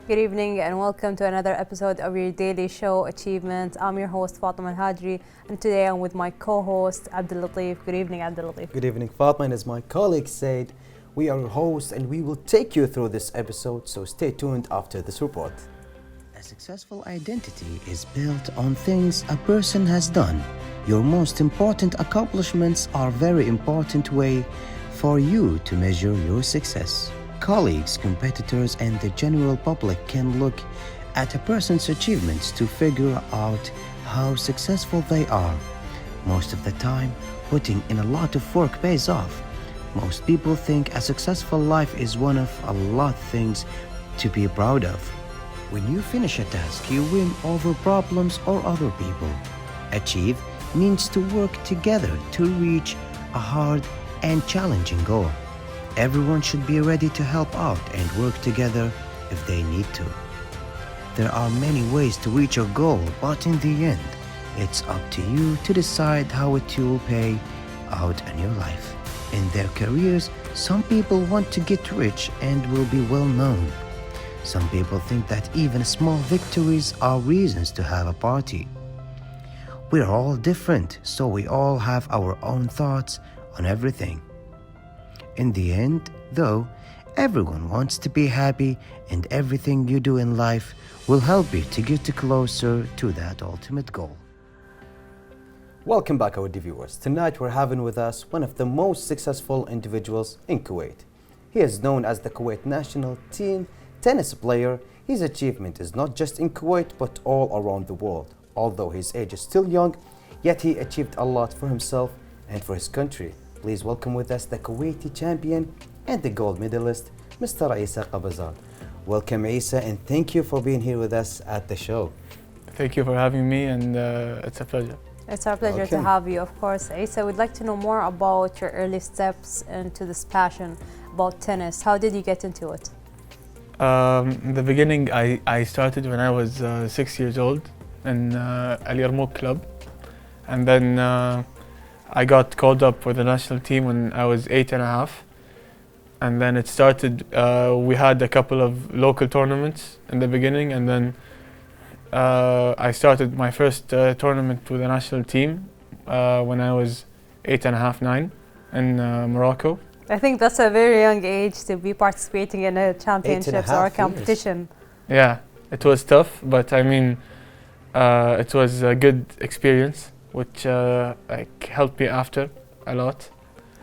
Good evening and welcome to another episode of your daily show, Achievement. I'm your host, Fatima Al-Hadri, and today I'm with my co-host, Abdul Latif. Good evening, Abdul Latif. Good evening, Fatima. And as my colleague said, we are your hosts and we will take you through this episode, so stay tuned after this report. A successful identity is built on things a person has done. Your most important accomplishments are a very important way for you to measure your success. Colleagues, competitors, and the general public can look at a person's achievements to figure out how successful they are. Most of the time, putting in a lot of work pays off. Most people think a successful life is one of a lot of things to be proud of. When you finish a task, you win over problems or other people. Achieve means to work together to reach a hard and challenging goal. Everyone should be ready to help out and work together if they need to. There are many ways to reach your goal, but in the end, it's up to you to decide how it will pay out in your life. In their careers, some people want to get rich and will be well known. Some people think that even small victories are reasons to have a party. We're all different, so we all have our own thoughts on everything. In the end, though, everyone wants to be happy, and everything you do in life will help you to get closer to that ultimate goal. Welcome back, our viewers. Tonight we're having with us one of the most successful individuals in Kuwait. He is known as the Kuwait national team tennis player. His achievement is not just in Kuwait but all around the world. Although his age is still young, yet he achieved a lot for himself and for his country. Please welcome with us the Kuwaiti champion and the gold medalist, Mr. Isa Qabazad. Welcome, Isa, and thank you for being here with us at the show. Thank you for having me, and it's a pleasure. It's our pleasure to have you, of course. Isa, we'd like to know more about your early steps into this passion about tennis. How did you get into it? In the beginning, I started when I was 6 years old in Al Yarmouk club, and then I got called up for the national team when I was 8.5, and then it started. We had a couple of local tournaments in the beginning, and then I started my first tournament with the national team when I was 8.5, 9 in Morocco. I think that's a very young age to be participating in a championships or a competition. Yeah, it was tough, but I mean, it was a good experience, which helped me after a lot.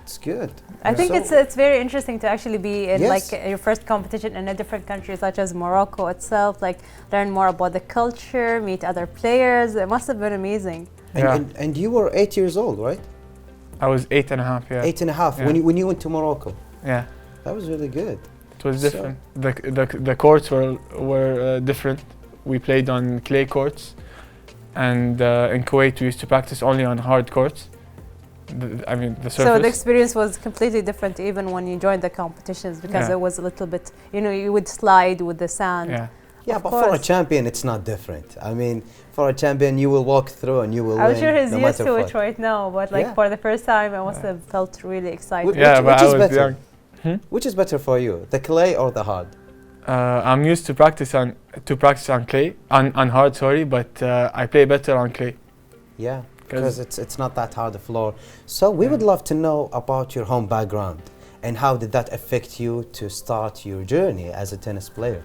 It's good. I think it's very interesting to actually be in your first competition in a different country such as Morocco itself, like learn more about the culture, meet other players. It must have been amazing. And you were 8 years old, right? I was 8.5, yeah. 8.5 yeah. when you went to Morocco. Yeah. That was really good. It was different. The courts were different. We played on clay courts, and in Kuwait we used to practice only on hard courts. The surface. So the experience was completely different even when you joined the competitions, because it was a little bit, you would slide with the sand. Yeah, but for a champion, it's not different. I mean, for a champion, you will walk through and you will win. I'm sure he's no used to what. it right now, but for the first time, I must have felt really excited. But I was young. Which is better for you, the clay or the hard? I'm used to practice on clay, on hard, sorry, but I play better on clay. Yeah, because it's not that hard a floor. So we would love to know about your home background and how did that affect you to start your journey as a tennis player?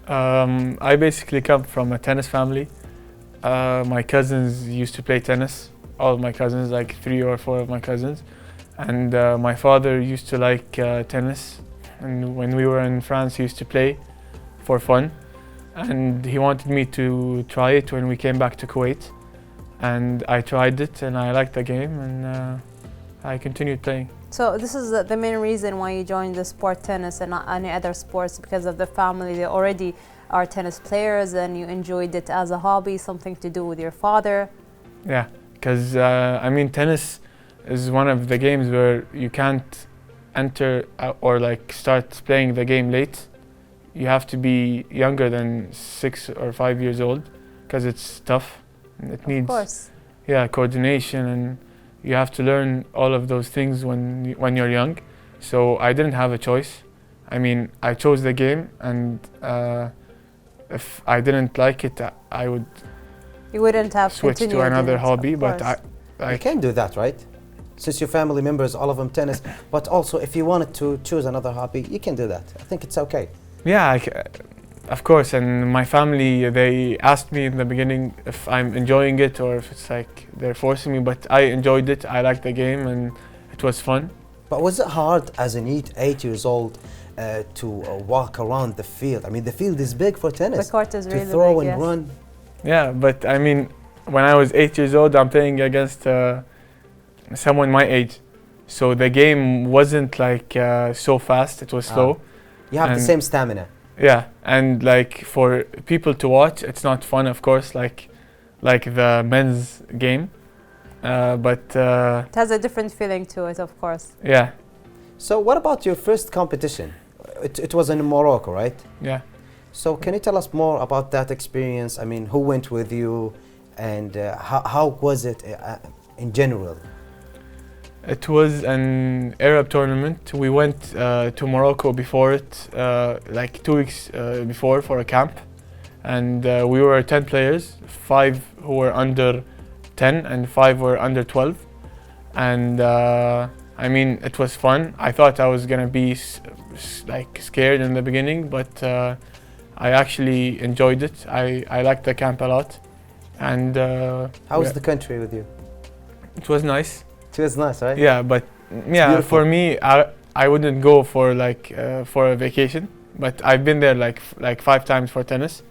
I basically come from a tennis family. My cousins used to play tennis. All my cousins, like 3 or 4 of my cousins. And my father used to like tennis. And when we were in France, he used to play for fun. And he wanted me to try it when we came back to Kuwait. And I tried it and I liked the game, and I continued playing. So this is the main reason why you joined the sport tennis and not any other sports, because of the family. They already are tennis players and you enjoyed it as a hobby, something to do with your father. Yeah, because tennis is one of the games where you can't enter or start playing the game late. You have to be younger than 6 or 5 years old, because it's tough. It needs coordination, and you have to learn all of those things when you're young. So I didn't have a choice. I mean, I chose the game, and if I didn't like it, I would You wouldn't have switch to continued another it, hobby. of But course. You can do that, right? Since your family members, all of them tennis, but also if you wanted to choose another hobby, you can do that. I think it's okay. yeah, of course. And my family, they asked me in the beginning if I'm enjoying it or if it's like they're forcing me. But I enjoyed it. I liked the game, and it was fun. But was it hard as an 8 years old to walk around the field? I mean, the field is big for tennis. The court is to really throw big, and yes. run. Yeah, but I mean, when I was 8 years old, I'm playing against someone my age. So the game wasn't like so fast, it was slow. You have the And- same stamina. Yeah, and like for people to watch, it's not fun, of course, like the men's game. But It has a different feeling to it, of course. yeah, So what about your first competition? It was in Morocco, right? yeah. So can you tell us more about that experience? I mean, who went with you and how was it in general? It was an Arab tournament. We went to Morocco before it, like 2 weeks before for a camp. And we were 10 players, 5 who were under 10 and 5 were under 12. And I mean, it was fun. I thought I was gonna be like scared in the beginning, but I actually enjoyed it. I liked the camp a lot. And How was the country with you? it was nice. It was nice, right? Yeah, but yeah, beautiful. for me, I wouldn't go for like for a vacation. But I've been there like 5 times for tennis,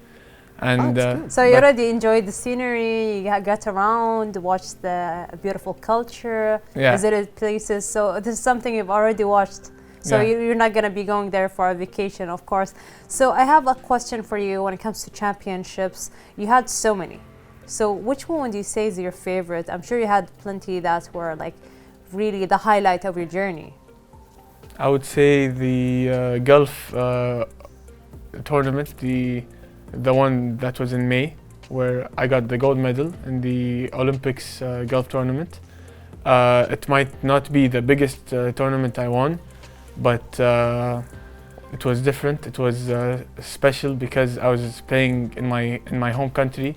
and That's good. So you but- already enjoyed the scenery, you got around, watched the beautiful culture, yeah, visited places. So this is something you've already watched. So Yeah. you're not going to be going there for a vacation, of course. So I have a question for you when it comes to championships. You had so many. So which one would you say is your favorite? I'm sure you had plenty that were like really the highlight of your journey. I would say the Gulf tournament, the one that was in May, where I got the gold medal in the Olympics Gulf tournament. It might not be the biggest tournament I won, but it was different. It was special because I was playing in my home country,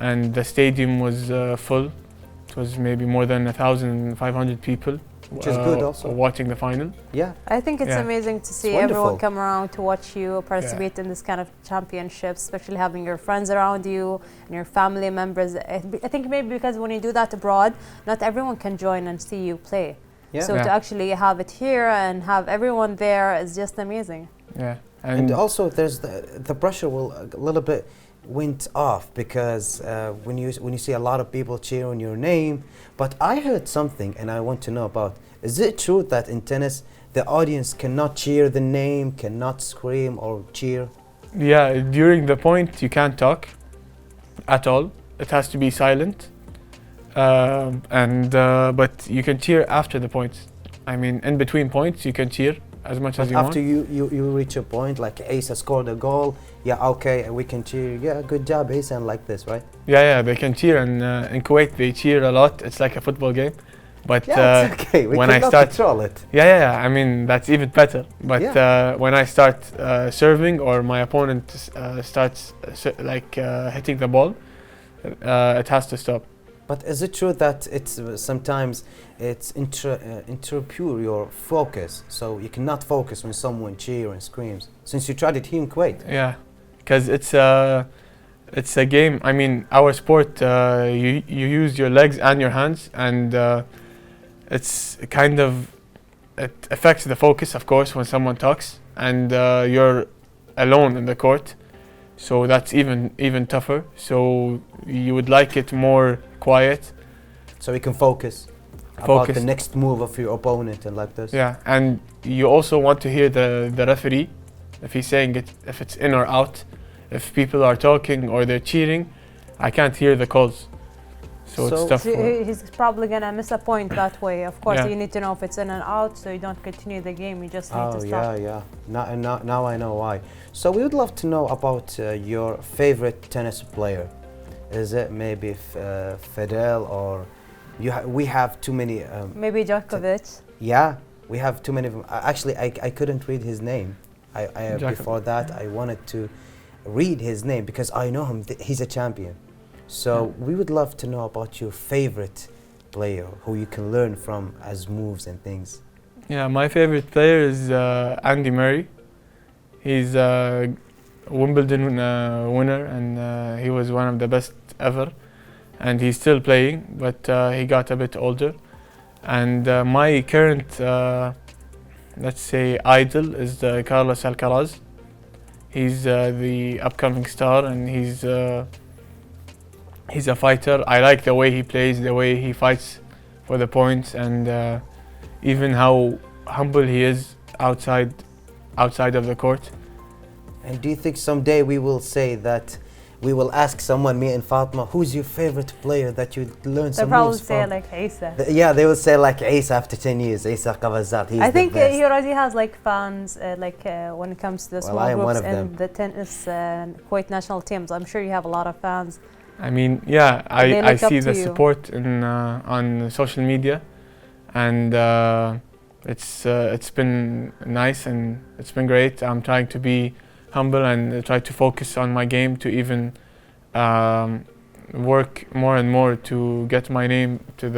and the stadium was full. It was maybe more than 1,500 people, Which is good also. watching the final. Yeah. I think it's Yeah. amazing to see wonderful. everyone come around to watch you participate in this kind of championships, especially having your friends around you and your family members. I think maybe because when you do that abroad, not everyone can join and see you play. Yeah. So Yeah. to actually have it here and have everyone there is just amazing. Yeah, And also, there's the pressure will a little bit went off because when you see a lot of people cheering your name. But I heard something, and I want to know about. Is it true that in tennis the audience cannot cheer the name, cannot scream or cheer? Yeah, during the point you can't talk at all. It has to be silent, but you can cheer after the points. I mean, in between points you can cheer as much as But you after want. you reach a point, like Ace has scored a goal, yeah, okay, we can cheer. Yeah, good job, Ace, and like this, right? Yeah, they can cheer, and in Kuwait they cheer a lot. It's like a football game, but Yeah, it's okay. We when I cannot start- control it. yeah. I mean, that's even better. But Yeah. when I start serving or my opponent starts hitting the ball, it has to stop. But is it true that it's sometimes it's interpure your focus, so you cannot focus when someone cheers and screams? Since you tried it here in Kuwait. Yeah, because it's a game. I mean, our sport, you use your legs and your hands, and it's kind of, it affects the focus, of course, when someone talks, and you're alone in the court, so that's even tougher. So you would like it more quiet. So you can focus about Focus. the next move of your opponent and like this. Yeah, and you also want to hear the referee, if he's saying it, if it's in or out. If people are talking or they're cheering, I can't hear the calls. So it's So- tough. So he's probably going to miss a point that way. Of course, Yeah. you need to know if it's in and out so you don't continue the game. You just need Oh to stop. yeah. Now I know why. So we would love to know about your favorite tennis player. Is it maybe Federer or we have too many? Maybe Djokovic. Yeah, we have too many of them. Actually, I couldn't read his name. Djokovic. Before that, I wanted to read his name because I know him. He's a champion. So we would love to know about your favorite player who you can learn from as moves and things. Yeah, my favorite player is Andy Murray. He's a Wimbledon winner, and he was one of the best ever. And he's still playing, but he got a bit older. And my current, let's say, idol is Carlos Alcaraz. He's the upcoming star, and he's a fighter. I like the way he plays, the way he fights for the points, and even how humble he is outside of the court. And do you think someday we will say that we will ask someone, me and Fatma, who's your favorite player that you learn They'll some probably moves say from? like Isa. Yeah, they will say like Isa after 10 years, Isa Qavazat, he's I think the best. he already has like fans when it comes to the Well, small I am one groups of in them. the tennis Kuwait national teams. I'm sure you have a lot of fans. I mean, yeah, They I look up see to the you. support on social media, and it's been nice and it's been great. I'm trying to be humble and try to focus on my game to even work more and more to get my name to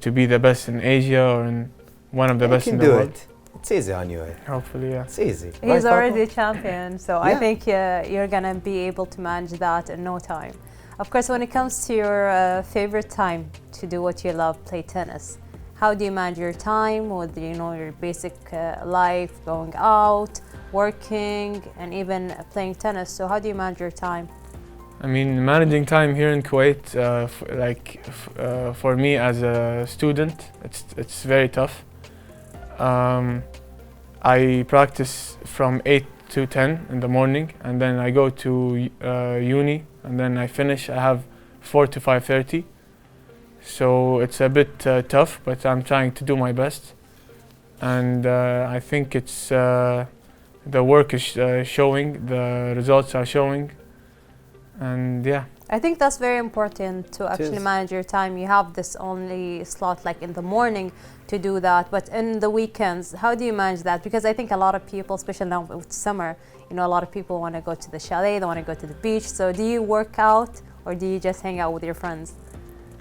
to be the best in Asia or in one of the You best can in the do world. it. It's easy on you. Hopefully, yeah. It's easy. He's Right, already a Fatma? champion, so I Yeah. think you're gonna be able to manage that in no time. Of course, when it comes to your favorite time to do what you love, play tennis, how do you manage your time with your basic life, going out, working, and even playing tennis? So how do you manage your time? I mean, managing time here in Kuwait, for me as a student, it's very tough. I practice from 8 to 10 in the morning, and then I go to uni, and then I finish. I have 4 to 5:30. So it's a bit tough, but I'm trying to do my best. And I think it's the work is showing, the results are showing, and yeah. I think that's very important to actually is. manage your time. You have this only slot like in the morning to do that, but in the weekends, how do you manage that? Because I think a lot of people, especially now with summer, a lot of people want to go to the chalet, they want to go to the beach. So do you work out or do you just hang out with your friends?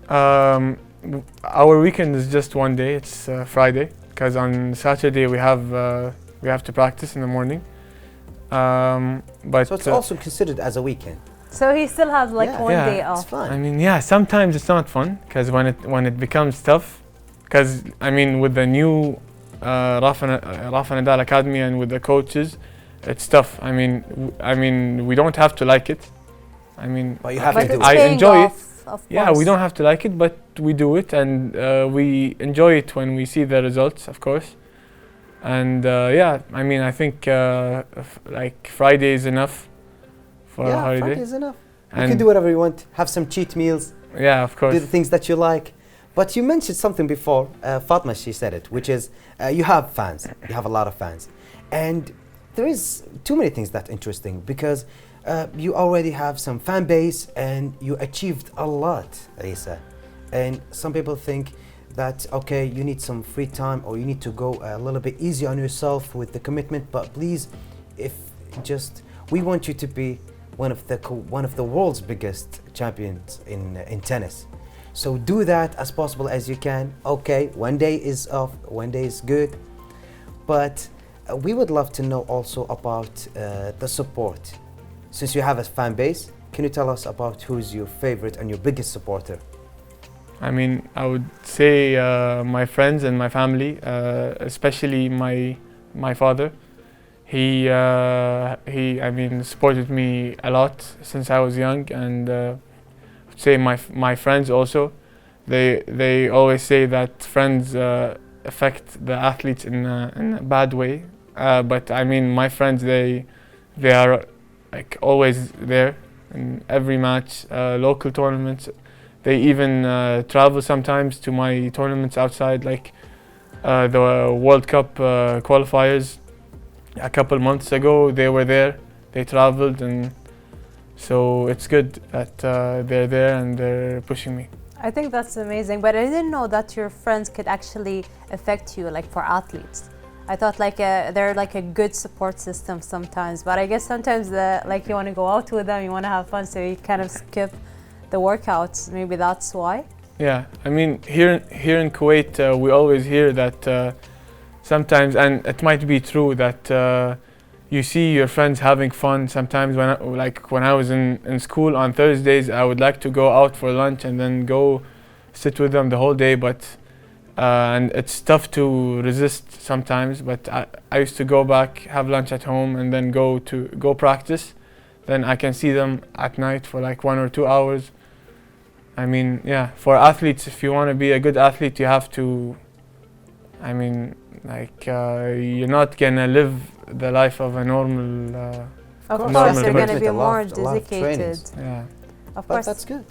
Our weekend is just one day. It's Friday, because on Saturday we have to practice in the morning. But So it's also considered as a weekend. So he still has like Yeah. one Yeah, day It's off. fine. I mean, yeah, sometimes it's not fun, because when it becomes tough, because I mean, with the new Rafa Nadal Academy and with the coaches, it's tough. I mean, we don't have to like it. I mean, But you have But to do it's it. I paying enjoy it. off, of yeah, course. we don't have to like it, but we do it, and we enjoy it when we see the results, of course. And yeah, I mean, I think like Friday is enough for a Yeah, holiday. Friday is enough. You And can do whatever you want. Have some cheat meals. yeah, of course. Do the things that you like. But you mentioned something before, Fatma, she said it, which is you have fans. You have a lot of fans. And there is too many things that interesting because you already have some fan base and you achieved a lot, Isa. And some people think that, okay, you need some free time or you need to go a little bit easy on yourself with the commitment. But please, we want you to be one of the world's biggest champions in tennis. So do that as possible as you can. Okay, one day is off, one day is good, but we would love to know also about the support. Since you have a fan base, can you tell us about who's your favorite and your biggest supporter? I mean, I would say my friends and my family, especially my father. He I mean, supported me a lot since I was young, and I'd say my friends also. They always say that friends affect the athletes in a bad way, but I mean, my friends they are like always there in every match, local tournaments. They even travel sometimes to my tournaments outside, like the World Cup qualifiers. A couple months ago, they were there. They traveled, and so it's good that they're there and they're pushing me. I think that's amazing, but I didn't know that your friends could actually affect you, like for athletes. I thought like they're like a good support system sometimes, but I guess sometimes like you want to go out with them, you want to have fun, so you kind of skip the workouts. Maybe that's why. Yeah, I mean here in Kuwait, we always hear that sometimes, and it might be true, that you see your friends having fun. Sometimes when I was in school on Thursdays, I would like to go out for lunch and then go sit with them the whole day, but and it's tough to resist sometimes. But I used to go back, have lunch at home, and then go practice. Then I can see them at night for like 1 or 2 hours. I mean, yeah, for athletes, if you want to be a good athlete, you have to, I mean, like you're not gonna live the life of a normal. Of normal course, you're person. gonna be A lot more of dedicated. trainings. Yeah. Of But course. that's good.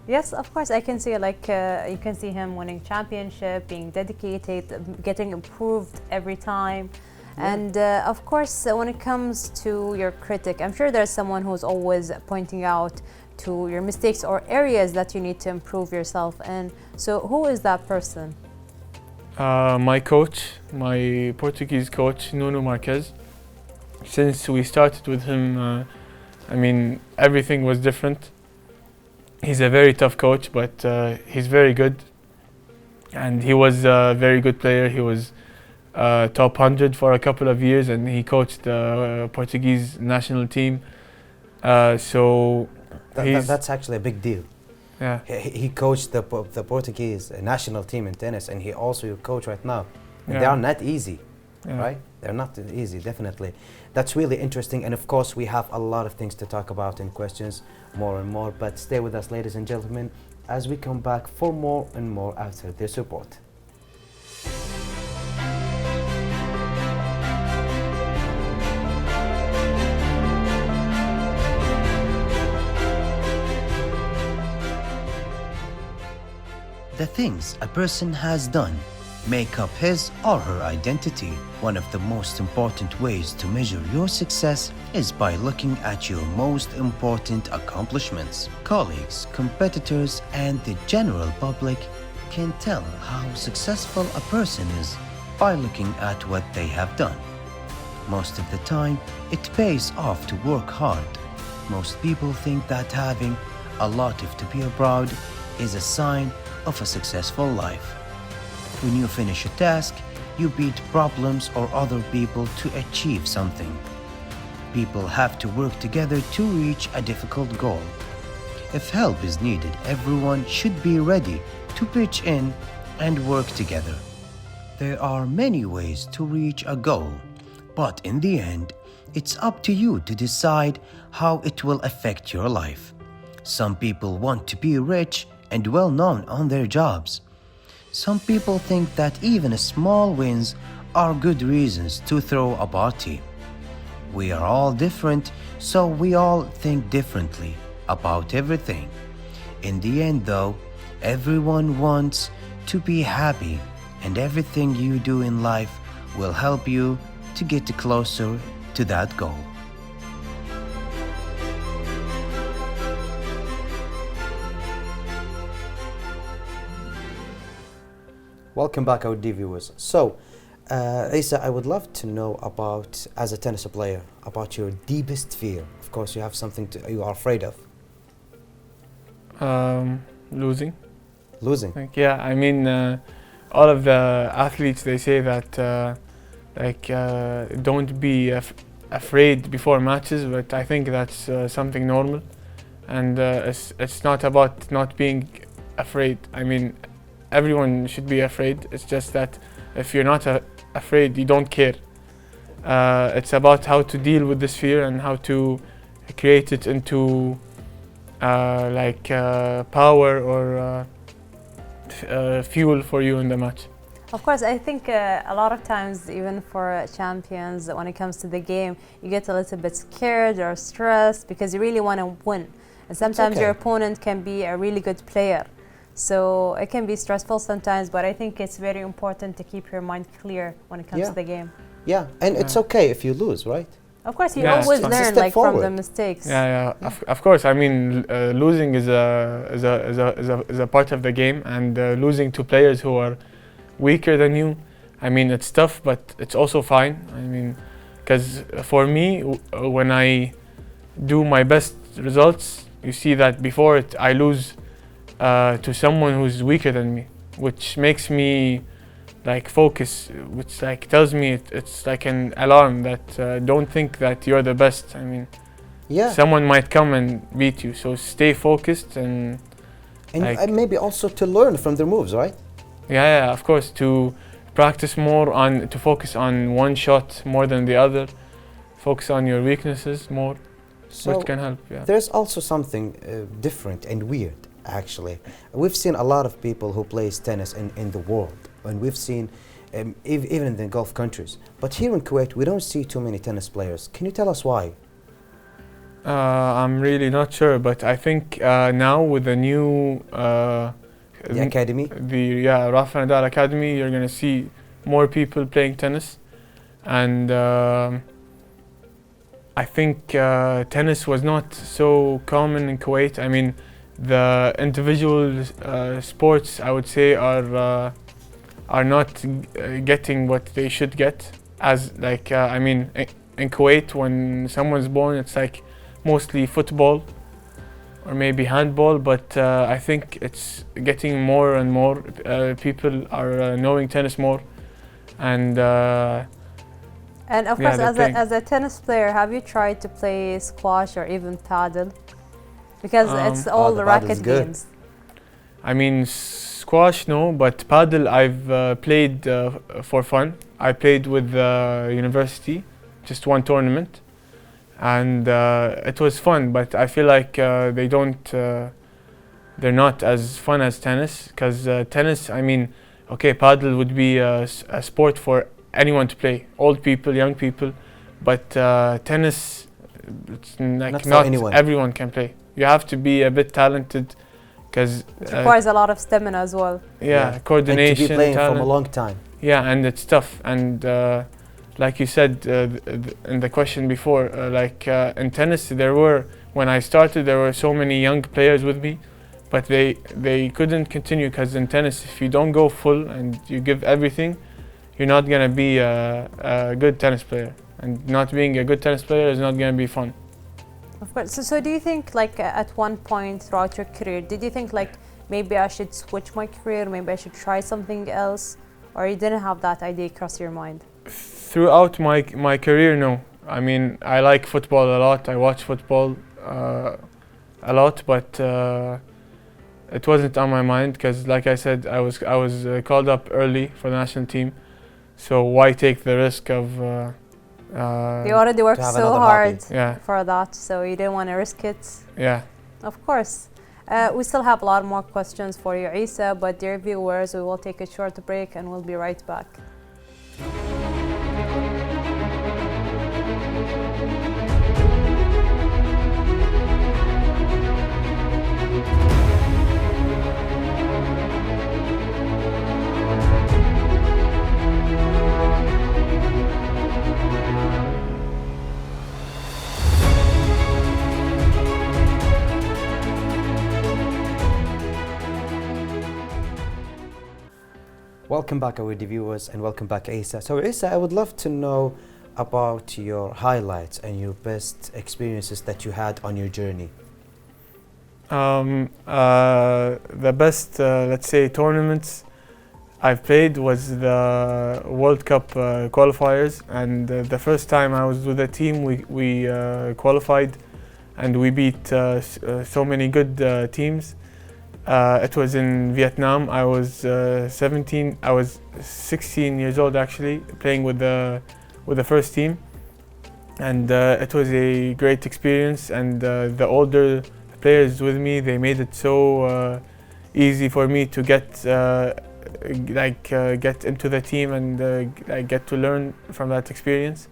Yes, of course, I can see like you can see him winning championship, being dedicated, getting improved every time. And of course, when it comes to your critic, I'm sure there's someone who's always pointing out to your mistakes or areas that you need to improve yourself in. So who is that person? My coach, my Portuguese coach, Nuno Marquez. Since we started with him, I mean, everything was different. He's a very tough coach, but he's very good. And he was a very good player. He was top 100 for a couple of years, and he coached the Portuguese national team. So That's actually a big deal. yeah, He coached the Portuguese national team in tennis, and he also your coach right now. And they Yeah. are not easy, yeah. right? They're not easy, definitely. That's really interesting, and of course we have a lot of things to talk about in questions, more and more. But stay with us, ladies and gentlemen, as we come back for more and more after this report. The things a person has done make up his or her identity. One of the most important ways to measure your success is by looking at your most important accomplishments. Colleagues, competitors, and the general public can tell how successful a person is by looking at what they have done. Most of the time, it pays off to work hard. Most people think that having a lot to be proud is a sign of a successful life. When you finish a task, you beat problems or other people to achieve something. People have to work together to reach a difficult goal. If help is needed, everyone should be ready to pitch in and work together. There are many ways to reach a goal, but in the end, it's up to you to decide how it will affect your life. Some people want to be rich and well known on their jobs. Some people think that even small wins are good reasons to throw a party. We are all different, so we all think differently about everything. In the end, though, everyone wants to be happy, and everything you do in life will help you to get closer to that goal. Welcome back, our dear viewers. So, Isa, I would love to know about, as a tennis player, about your deepest fear. Of course, you have something you are afraid of. Losing. Losing. Like, yeah, I mean, all of the athletes, they say that don't be afraid before matches, but I think that's something normal, and it's not about not being afraid. I mean, everyone should be afraid. It's just that if you're not afraid, you don't care. It's about how to deal with this fear and how to create it into power or fuel for you in the match. Of course, I think a lot of times, even for champions, when it comes to the game, you get a little bit scared or stressed because you really want to win. And sometimes okay. your opponent can be a really good player. So it can be stressful sometimes, but I think it's very important to keep your mind clear when it comes to the game. Yeah, and it's okay if you lose, right? Of course, you Yeah, always it's learn a step like from the forward. mistakes. Yeah. Of course. I mean, losing is a part of the game, and losing to players who are weaker than you, I mean, it's tough, but it's also fine. I mean, because for me, when I do my best results, you see that before it, I lose to someone who's weaker than me, which makes me like focus, which like tells me it's like an alarm that don't think that you're the best. I mean, Yeah. someone might come and beat you, so stay focused and And maybe also to learn from their moves, right? yeah, of course, to practice more on, to focus on one shot more than the other, focus on your weaknesses more, So which can help. Yeah. there's also something different and weird, actually. We've seen a lot of people who plays tennis in the world, and we've seen even in the Gulf countries. But here in Kuwait, we don't see too many tennis players. Can you tell us why? I'm really not sure, but I think now with the new The academy? Rafa Nadal Academy, you're gonna see more people playing tennis, and I think tennis was not so common in Kuwait. I mean, the individual sports, I would say, are not getting what they should get. As like I mean, in Kuwait, when someone's born, it's like mostly football or maybe handball, but I think it's getting more and more. People are knowing tennis more, and And of Yeah, course, they're playing. as a tennis player, have you tried to play squash or even paddle? Because it's all the the paddle's racket good. games. I mean, squash no, but paddle I've played for fun. I played with the university, just one tournament, and it was fun. But I feel like they don't, they're not as fun as tennis. Because tennis, I mean, okay, paddle would be a sport for anyone to play, old people, young people, but tennis, it's like Not for not anyone. everyone can play. You have to be a bit talented, because It requires a lot of stamina as well. yeah, And coordination, to be playing talent. from a long time. Yeah, and it's tough. And like you said in the question before, in tennis, when I started, there were so many young players with me, but they couldn't continue, because in tennis, if you don't go full and you give everything, you're not gonna be a good tennis player. And not being a good tennis player is not gonna be fun. Of course. So do you think, like, at one point throughout your career, did you think, like, maybe I should switch my career, maybe I should try something else, or you didn't have that idea cross your mind? Throughout my career, no. I mean, I like football a lot. I watch football a lot, but it wasn't on my mind, because, like I said, I was called up early for the national team. So why take the risk of? You already worked have so another hard Yeah, for that, so you didn't want to risk it. yeah. Of course. We still have a lot more questions for you, Isa, but dear viewers, we will take a short break and we'll be right back. Welcome back, our viewers, and welcome back, Isa. So, Isa, I would love to know about your highlights and your best experiences that you had on your journey. The best, let's say, tournaments I've played was the World Cup qualifiers, and the first time I was with the team, we qualified, and we beat so many good teams. It was in Vietnam. I was 17. I was 16 years old actually, playing with the first team, and it was a great experience. And the older players with me, they made it so easy for me to get into the team and get to learn from that experience.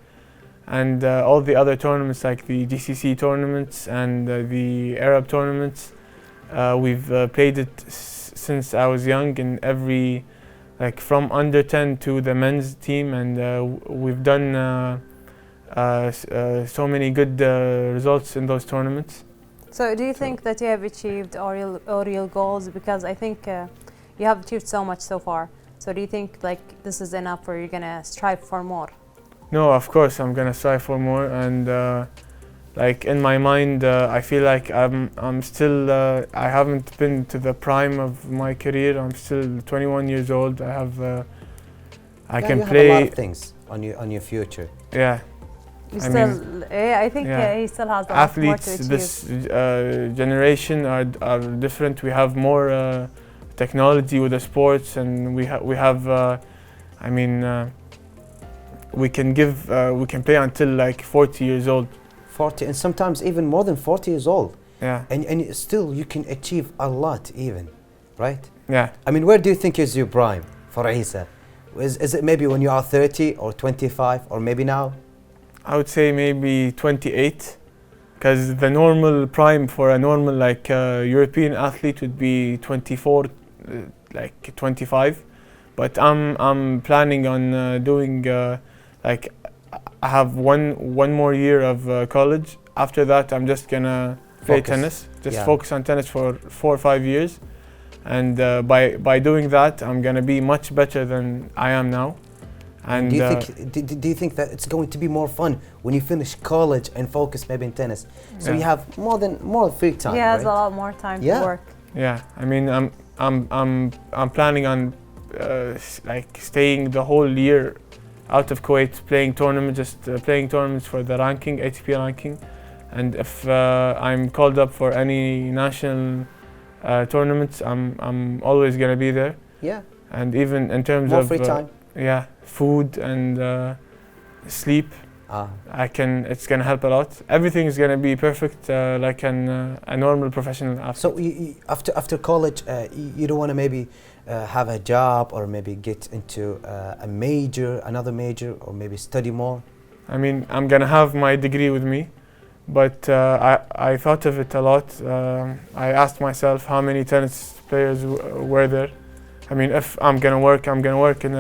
And all the other tournaments, like the GCC tournaments and the Arab tournaments, we've played it since I was young, in every, like from under 10 to the men's team, and we've done so many good results in those tournaments. So do you think that you have achieved all your goals? Because I think you have achieved so much so far. So do you think like this is enough, or you're gonna strive for more? No, of course I'm gonna strive for more, and like in my mind, I feel like I'm still I haven't been to the prime of my career. I'm still 21 years old. I have I can you play. have a lot of things on your future. Yeah, You I still, mean, I think yeah. he still has a lot more to Athletes achieve. this generation are different. We have more technology with the sports, and we have I mean we can play until like 40 years old. 40, and sometimes even more than 40 years old. Yeah, And still you can achieve a lot even, right? yeah. I mean, where do you think is your prime for Isa? Is it maybe when you are 30 or 25 or maybe now? I would say maybe 28, because the normal prime for a normal like European athlete would be 24, like 25. But I'm planning on doing like I have one more year of college. After that, I'm just gonna play Focus. tennis. Just Yeah. focus on tennis for 4 or 5 years, and by doing that, I'm gonna be much better than I am now. And do you think that it's going to be more fun when you finish college and focus maybe in tennis? So Yeah. you have more free time, He has right? a lot more time Yeah. to work. yeah, I mean, I'm planning on like staying the whole year out of Kuwait, playing tournaments, just playing tournaments for the ranking, ATP ranking, and if I'm called up for any national tournaments, I'm always gonna be there. Yeah, And even in terms more of free time. yeah, food and sleep, it's gonna help a lot. Everything is gonna be perfect, like a normal professional athlete. So after college, you don't want to maybe have a job or maybe get into another major, or maybe study more? I mean, I'm gonna have my degree with me, but I thought of it a lot. I asked myself how many tennis players were there. I mean, if I'm gonna work in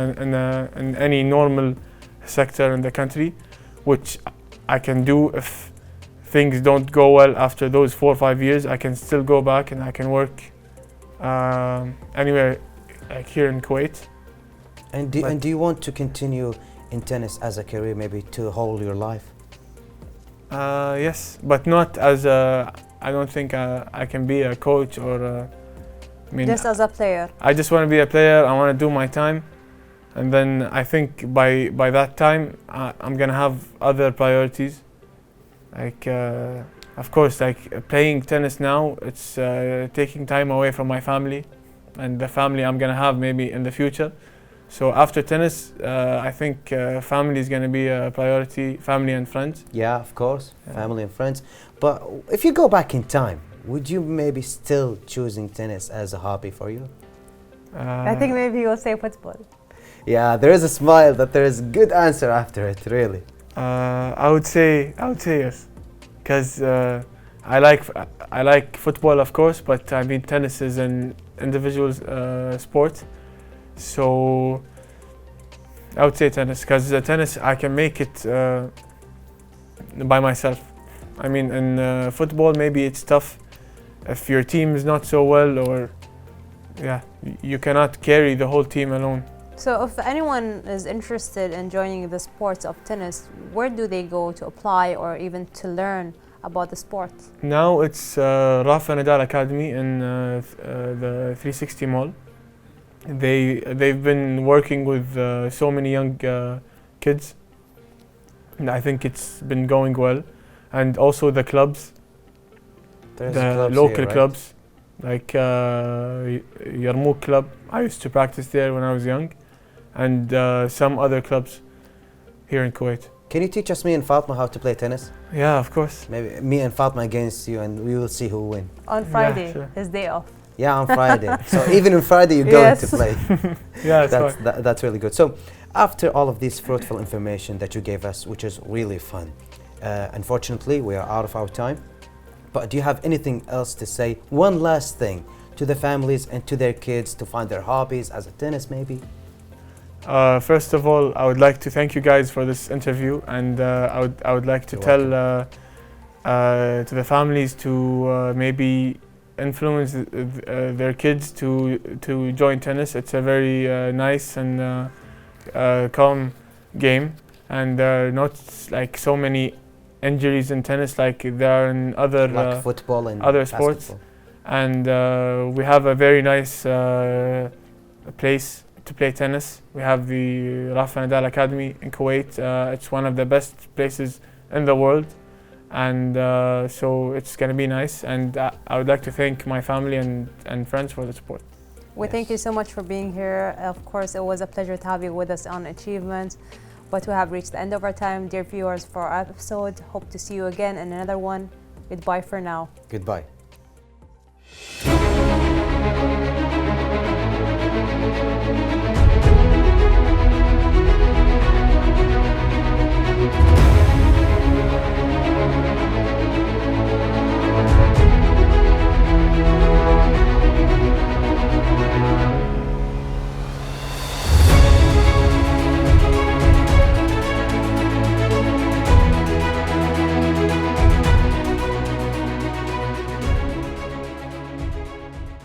any normal sector in the country, which I can do if things don't go well after those 4 or 5 years. I can still go back and I can work anywhere, like here in Kuwait. And do you want to continue in tennis as a career, maybe to whole your life? Yes, but not as a. I don't think I can be a coach or. I mean, Just as a player. I just want to be a player. I want to do my time, and then I think by that time I'm gonna have other priorities. Like, of course, like playing tennis now, it's taking time away from my family, and the family I'm gonna have maybe in the future. So after tennis, I think family is gonna be a priority. Family and friends. Yeah, of course, Yeah. family and friends. But if you go back in time, would you maybe still choosing tennis as a hobby for you? I think maybe you will say football. Yeah, there is a smile, but there is a good answer after it, really. I would say yes, because I like football, of course, but I mean tennis is an individual sport, so I would say tennis, because the tennis I can make it by myself. I mean, in football maybe it's tough if your team is not so well, or yeah, you cannot carry the whole team alone. So if anyone is interested in joining the sport of tennis, where do they go to apply or even to learn about the sport? Now it's Rafa Nadal Academy in the 360 Mall. They've been working with so many young kids, and I think it's been going well. And also the clubs, There's the clubs local here, right? clubs, like Yarmouk Club. I used to practice there when I was young, and some other clubs here in Kuwait. Can you teach us, me and Fatma, how to play tennis? Yeah, of course. Maybe me and Fatma against you, and we will see who win. On Friday, sure. his day off. Yeah, on Friday. So even on Friday, you're going to Yes. play. Yeah, that's fine. That's really good. So after all of this fruitful information that you gave us, which is really fun, unfortunately, we are out of our time. But do you have anything else to say? One last thing to the families and to their kids to find their hobbies as a tennis, maybe? First of all, I would like to thank you guys for this interview, and I would like to You're tell to the families to maybe influence their kids to join tennis. It's a very nice and calm game, and there are not like so many injuries in tennis like there are in other like football and other sports. basketball. And we have a very nice place to play tennis. We have the Rafa Nadal Academy in Kuwait. It's one of the best places in the world, and so it's going to be nice. And I would like to thank my family and friends for the support. We thank you so much for being here. Of course, it was a pleasure to have you with us on Achievements, but we have reached the end of our time. Dear viewers, for our episode, hope to see you again in another one. Goodbye for now. Goodbye.